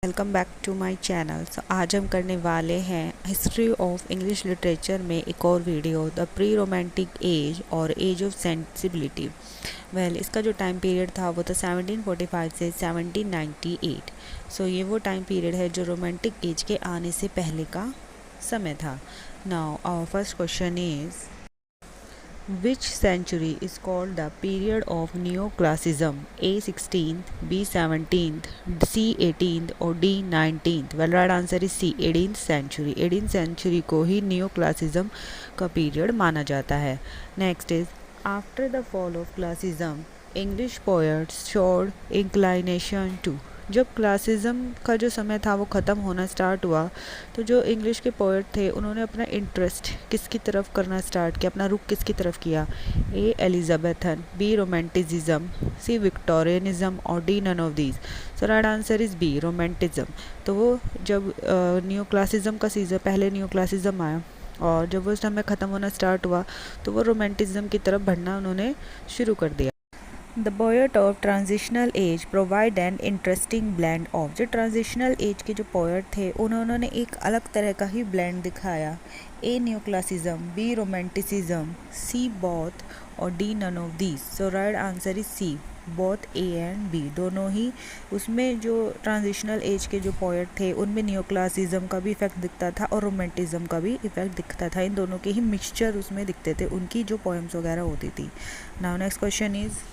Welcome back to my channel. आज हम करने वाले हैं हिस्ट्री ऑफ इंग्लिश लिटरेचर में एक और video, the pre romantic as और एज ऑफ सेंसिबिलिटी। इसका जो टाइम पीरियड था वो था 1745 से 1798। ये वो टाइम पीरियड है जो रोमांटिक एज के आने से पहले का समय था। Now our first question is Which century is called the period of neoclassicism? A 16th, B 17th, C 18th or D 19th? Well, right answer is C 18th century. 18th century को ही neoclassicism का period माना जाता है. Next is after the fall of classicism, English poets showed inclination to. जब classicism का जो समय था वो ख़त्म होना स्टार्ट हुआ तो जो इंग्लिश के पोएट थे उन्होंने अपना इंटरेस्ट किसकी तरफ करना स्टार्ट किया, अपना रुख किसकी तरफ किया? A Elizabethan, B romanticism, C Victorianism और D none of these. So right answer is B romanticism. तो वो जब न्यू क्लासिज्म का सीज़न, पहले न्यू क्लासिज्म आया और जब वो समय ख़त्म होना स्टार्ट हुआ तो वो रोमांटिज्म की तरफ बढ़ना उन्होंने शुरू कर दिया। The poet of transitional age provide an interesting blend of। जो ट्रांजिशनल एज के जो पोएट थे उन्होंने एक अलग तरह का ही ब्लेंड दिखाया। A new classicism, B romanticism, C both और D none of these. So right answer is C both, A and B दोनों ही। उसमें जो ट्रांजिशनल एज के जो पोएट थे उनमें न्यू क्लासिज्म का भी इफेक्ट दिखता था और रोमांटिज्म का भी इफेक्ट दिखता था। इन दोनों के ही मिक्सचर उसमें दिखते थे, उनकी जो पोएम्स वगैरह होती थी। Now next question is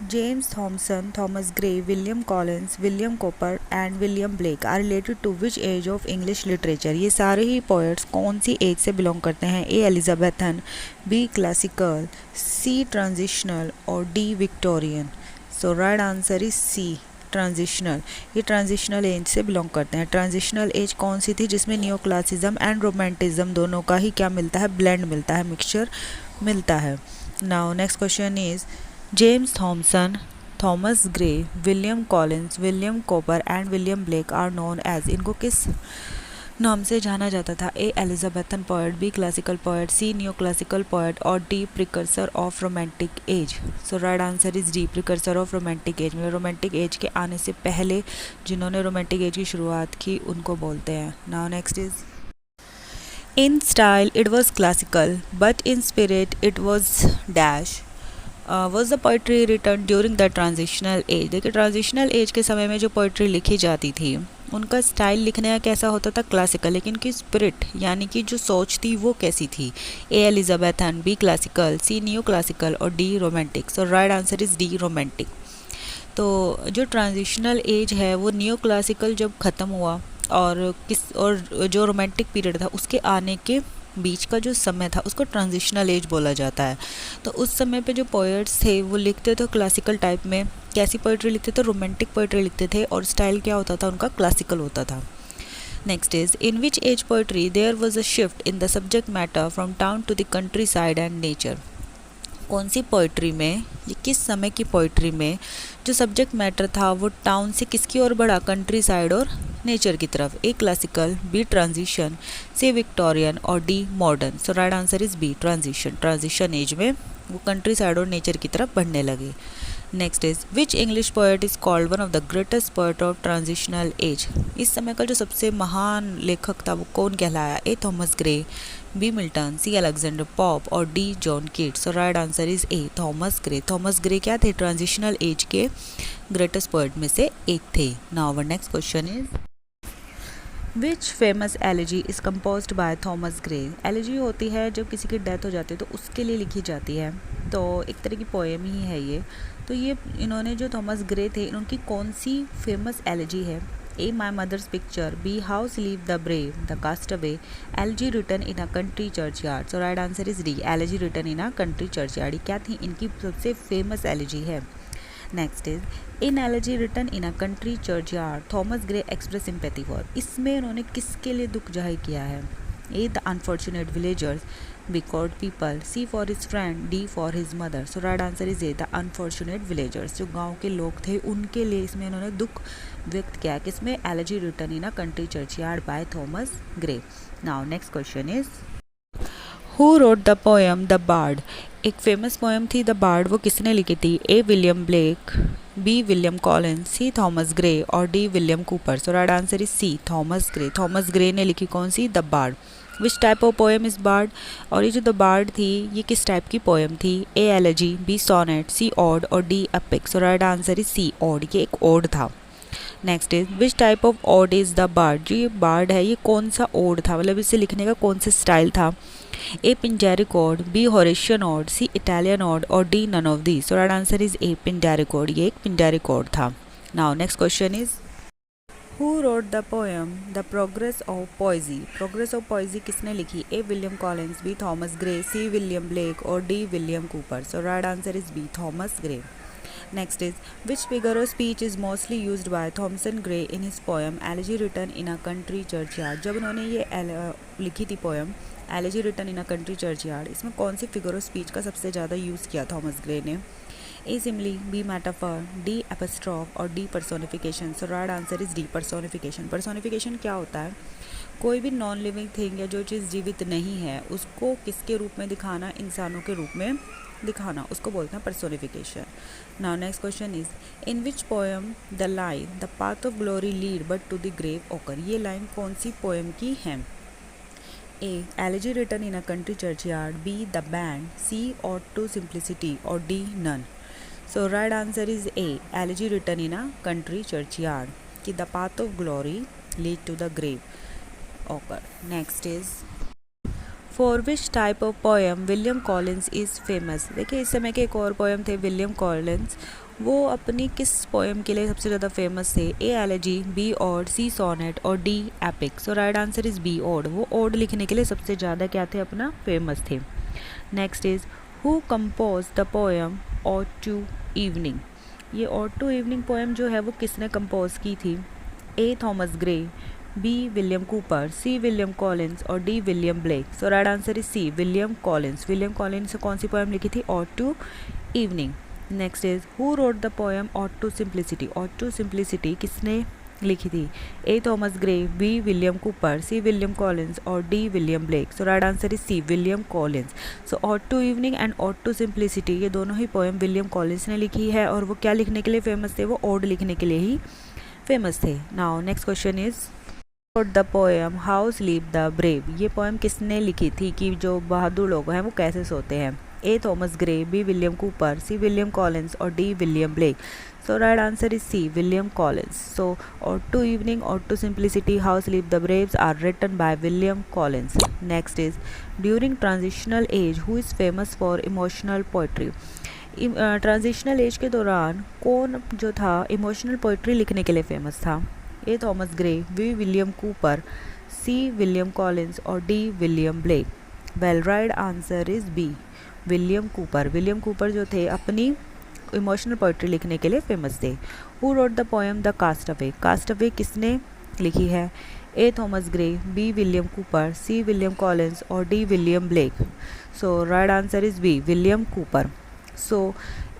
James Thomson, Thomas Gray, William Collins, William Cowper and William Blake are related to which age of English literature? ये सारे ही पोएट्स कौन सी एज से बिलोंग करते हैं? A Elizabethan, B classical, C transitional और D Victorian. So right answer is C transitional. ये transitional age से belong करते हैं। ट्रांजिशनल एज कौन सी थी? जिसमें न्यू क्लासिज्म एंड रोमांटिज्म दोनों का ही क्या मिलता है? ब्लेंड मिलता है, मिक्सचर मिलता है। Now next question is James Thomson, Thomas Gray, William Collins, William Cowper and William Blake are known as। इनको किस नाम से जाना जाता था? A Elizabethan poet, B classical poet, C new classical poet और D precursor of romantic age. So right answer is D precursor of romantic age. मतलब romantic age के आने से पहले जिन्होंने रोमांटिक एज की शुरुआत की उनको बोलते हैं। Now next is in style it was classical but in spirit it was dash. Was the poetry return during the transitional age. देखिए ट्रांजिशनल एज के समय में जो पोइट्री लिखी जाती थी उनका स्टाइल लिखने का कैसा होता था? क्लासिकल। लेकिन उनकी स्पिरिट यानी कि जो सोच थी वो कैसी थी? ए एलिजाबेथन, बी क्लासिकल, सी न्यू क्लासिकल और D romantic. So right answer is D romantic. तो जो ट्रांजिशनल एज है वो न्यू क्लासिकल जब ख़त्म हुआ और जो रोमांटिक पीरियड था उसके आने के बीच का जो समय था उसको ट्रांजिशनल एज बोला जाता है। तो उस समय पे जो पोएट्स थे वो लिखते थे क्लासिकल टाइप में। कैसी पोएट्री लिखते थे? रोमांटिक पोएट्री लिखते थे और स्टाइल क्या होता था उनका? क्लासिकल होता था। Next is in which age poetry there was a shift in the subject matter from town to the countryside and nature. कौन सी पोइट्री में, ये किस समय की पोइट्री में जो सब्जेक्ट मैटर था वो टाउन से किसकी ओर बढ़ा? कंट्री साइड और नेचर की तरफ। A classical, B transition, C Victorian और D modern. So right answer is B transition. Transition age में वो कंट्री साइड और नेचर की तरफ बढ़ने लगे। Next is which English poet is called one of the greatest poet of transitional age. इस समय का जो सबसे महान लेखक था वो कौन कहलाया? A Thomas Gray, B Milton, C Alexander Pope और D John Keats. So right answer is A Thomas Gray. Thomas Gray क्या थे? ट्रांजिशनल एज के ग्रेटेस्ट पोएट में से एक थे। Now our next question is which famous elegy is composed by Thomas Gray. Elegy होती है जब किसी की डेथ हो जाती है तो उसके लिए लिखी जाती है, तो एक तरह की पोएम ही है ये। तो ये इन्होंने जो थॉमस ग्रे थे उनकी कौन सी फेमस एलिजी है? A my mother's picture, B how sleep the brave, the castaway, elegy written in a country churchyard. So right answer is D elegy written in a country churchyard. क्या थी? इनकी सबसे famous elegy है। Next is in elegy written in a country churchyard Thomas Gray express sympathy for. इसमें उन्होंने किसके लिए दुख जाहिर किया है? A the unfortunate villagers, B called people, C for his friend, D for his mother. So right answer is A the unfortunate villagers. जो गांव के लोग थे उनके लिए इसमें उन्होंने दुख व्यक्त किया। किसमें? Elegy written in a country churchyard by Thomas Gray. Now next question is who wrote the poem the bard. एक फेमस पोएम थी द बार्ड, वो किसने लिखी थी? A William Blake, B William Collins, C Thomas Gray और D William Cowper. So right answer is C Thomas Gray. Thomas Gray ने लिखी कौन सी? The bard. Which type of poem is bard? और ये जो द बार्ड थी ये किस टाइप की पोएम थी? A elegy, B sonnet, C ode और D epic. So right answer is C ode, ये एक ओड था। Next is which type of ode is the bard? जो ये बार्ड है ये कौन सा ओड था, मतलब इसे लिखने का कौन सा स्टाइल था? A Pindaric ode, B Horatian ode, C Italian ode और D none of the. So right answer is A Pindaric ode, ये एक पिंडेरिक ओड था। Now next question is who wrote the poem the progress of poesy? Progress of poesy किसने लिखी? A William Collins, B Thomas Gray, C William Blake और D William Cowper. So right answer is B Thomas Gray. Next is which figure of speech is mostly used by Thomson Gray in his poem Elegy Written in a Country Churchyard? जब उन्होंने ये लिखी थी poem elegy written in a country churchyard, इसमें कौन सी figure of speech का सबसे ज़्यादा यूज़ किया थॉमस ग्रे ने? ए सिमली, बी मेटाफर, डी एपिस्ट्रॉफ और D personification. So right answer is D personification. Personification क्या होता है? कोई भी नॉन लिविंग थिंग या जो चीज़ जीवित नहीं है उसको किसके रूप में दिखाना? इंसानों के रूप में दिखाना, उसको बोलते हैं personification. Now next question is in which poem the line the path of glory lead but to the grave occur? ये लाइन कौन सी पोएम की है? A elegy written in a country churchyard, B the band, C ode to simplicity और D none. So right answer is A elegy written in a country churchyard कि the path of glory lead to the grave occur. Next is for which type of poem William Collins is famous? देखिए इस समय के एक और poem थे William Collins, वो अपनी किस पोएम के लिए सबसे ज़्यादा फेमस थे? A elegy, B ode, C sonnet और D epic. So right answer is B ode, वो ऑड लिखने के लिए सबसे ज़्यादा क्या थे? अपना फेमस थे। Next is who compose the poem ode to evening? ये ऑड टू इवनिंग पोएम जो है वो किसने कंपोज की थी? A Thomas Gray, B William Cowper, C William Collins और D William Blake. So right answer is C William Collins. William Collins से कौन सी पोएम लिखी थी? Ode to evening. Next is who wrote the poem ode to simplicity? Ode to simplicity किसने लिखी थी? A Thomas Gray, B William Cowper, C William Collins और D William Blake. So right answer is C William Collins. So ode to evening and ode to simplicity ये दोनों ही poem William Collins ने लिखी है और वो क्या लिखने के लिए फेमस थे? वो ऑड लिखने के लिए ही फेमस थे। Now next question is the poem how sleep the brave? ये पोएम किसने लिखी थी कि जो बहादुर लोग हैं वो कैसे सोते हैं? A Thomas Gray, B William Cowper, C William Collins और D William Blake. So right answer is C William Collins. So ode to evening, ode to simplicity, how sleep the braves are written by William Collins. Next is during transitional age who is famous for emotional poetry? Transitional age के दौरान कौन जो था emotional poetry लिखने के लिए famous था? A Thomas Gray, B William Cowper, C William Collins और D William Blake. Well right answer is B William Cowper. William Cowper जो थे अपनी इमोशनल पोइट्री लिखने के लिए फेमस थे। Who wrote the poem the castaway? Castaway किसने लिखी है? A Thomas Gray, B William Cowper, C William Collins और D William Blake. So right answer is B William Cowper. So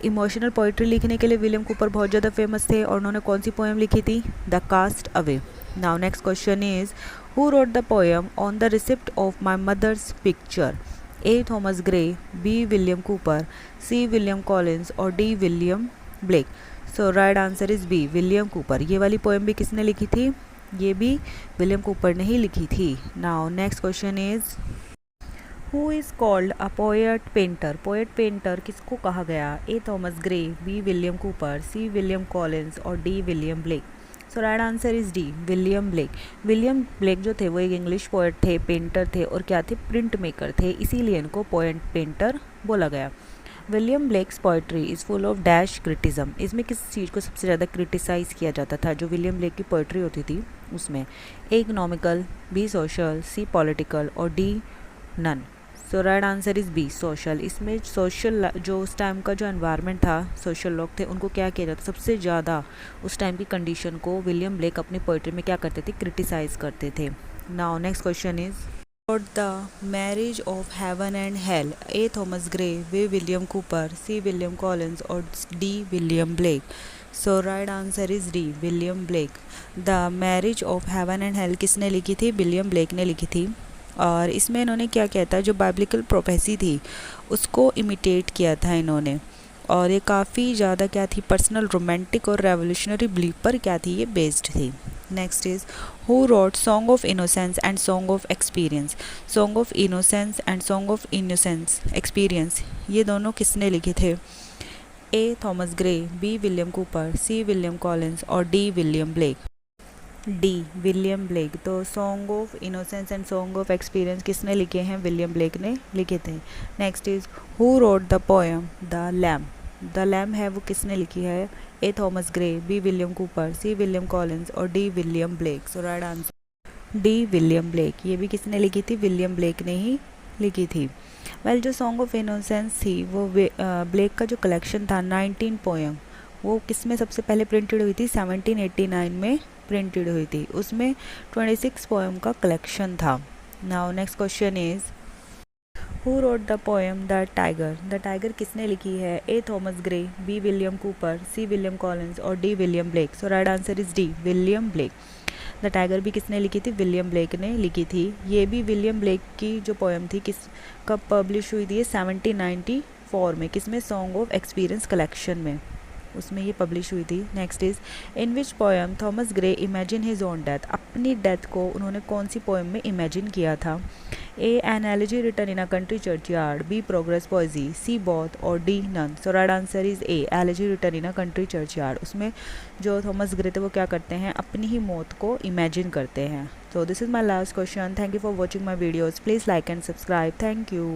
emotional poetry लिखने के लिए विलियम कूपर बहुत ज़्यादा famous थे और उन्होंने कौन सी पोएम लिखी थी? The castaway. Now next question is who wrote the poem on the receipt of my mother's picture? A Thomas Gray, B William Cowper, C William Collins और D William Blake. So right answer is B William Cowper. ये वाली poem भी किसने लिखी थी? ये भी William Cooper ने ही लिखी थी। Now next question is who is called a poet painter? Poet painter किसको कहा गया? A Thomas Gray, B William Cowper, C William Collins और D William Blake. So right answer is D William Blake. William Blake जो थे वो एक English poet थे, painter थे और क्या थे? प्रिंट मेकर थे, इसीलिए इनको पोएट पेंटर बोला गया। William Blake's poetry is full of dash criticism. इसमें किस चीज़ को सबसे ज़्यादा क्रिटिसाइज़ किया जाता था? जो विलियम ब्लेक की पोइट्री होती थी उसमें A economical, B social, C political और D none. So right answer is B social. इसमें सोशल जो उस टाइम का जो एनवायरनमेंट था, सोशल लोग थे, उनको क्या किया जाता? सबसे ज़्यादा उस टाइम की कंडीशन को विलियम ब्लेक अपनी पोइट्री में क्या करते थे? क्रिटिसाइज़ करते थे। Now next question is the marriage of heaven and hell? A Thomas Gray, B William Cowper, C William Collins और D William Blake. So right answer is D William Blake. The marriage of heaven and hell किसने लिखी थी? William Blake ने लिखी थी। और इसमें इन्होंने क्या किया था? जो बाइब्लिकल प्रोफेसी थी उसको इमिटेट किया था इन्होंने और ये काफ़ी ज़्यादा क्या थी, पर्सनल रोमांटिक और रेवोल्यूशनरी बिलीफ पर क्या थी, ये बेस्ड थी। Next is who wrote song of innocence and song of experience. Song of innocence and song of innocence experience ये दोनों किसने लिखे थे? A Thomas Gray, B William Cowper, C William Collins और D William Blake. D William Blake. तो song of innocence and song of experience किसने लिखे हैं? विलियम ब्लेक ने लिखे थे। Next is who wrote the poem the lamp. The lamp है वो किसने लिखी है? A Thomas Gray, B William Cowper, C William Collins और D William Blake. So right answer D William Blake. ये भी किसने लिखी थी? विलियम ब्लेक ने ही लिखी थी। वेल जो सॉन्ग ऑफ इनोसेंस थी वो ब्लेक का जो कलेक्शन था 19 पोएम, वो किस में सबसे पहले प्रिंटेड हुई थी? 1789 में प्रिंटेड हुई थी। उसमें 26 पोएम का कलेक्शन था। Now next question is who wrote the poem the tiger. The tiger किसने लिखी है? A Thomas Gray, B William Cowper, C William Collins और D William Blake. So right answer is D William Blake. The tiger भी किसने लिखी थी? William Blake ने लिखी थी। ये भी विलियम ब्लेक की जो पोएम थी किस कब पब्लिश हुई थी? 1794 में। किसमें? सॉन्ग ऑफ एक्सपीरियंस कलेक्शन में, उसमें ये पब्लिश हुई थी। Next is in which poem Thomas Gray imagine his own death. अपनी डेथ को उन्होंने कौन सी पोएम में इमेजिन किया था? A an elegy written in a country churchyard, B progress poesy, C both और D none. So right answer is A elegy written in a country churchyard. उसमें जो थॉमस ग्रे थे वो क्या करते हैं? अपनी ही मौत को इमेजिन करते हैं। So this is my last question. Thank you for watching my videos. Please like and subscribe. Thank you.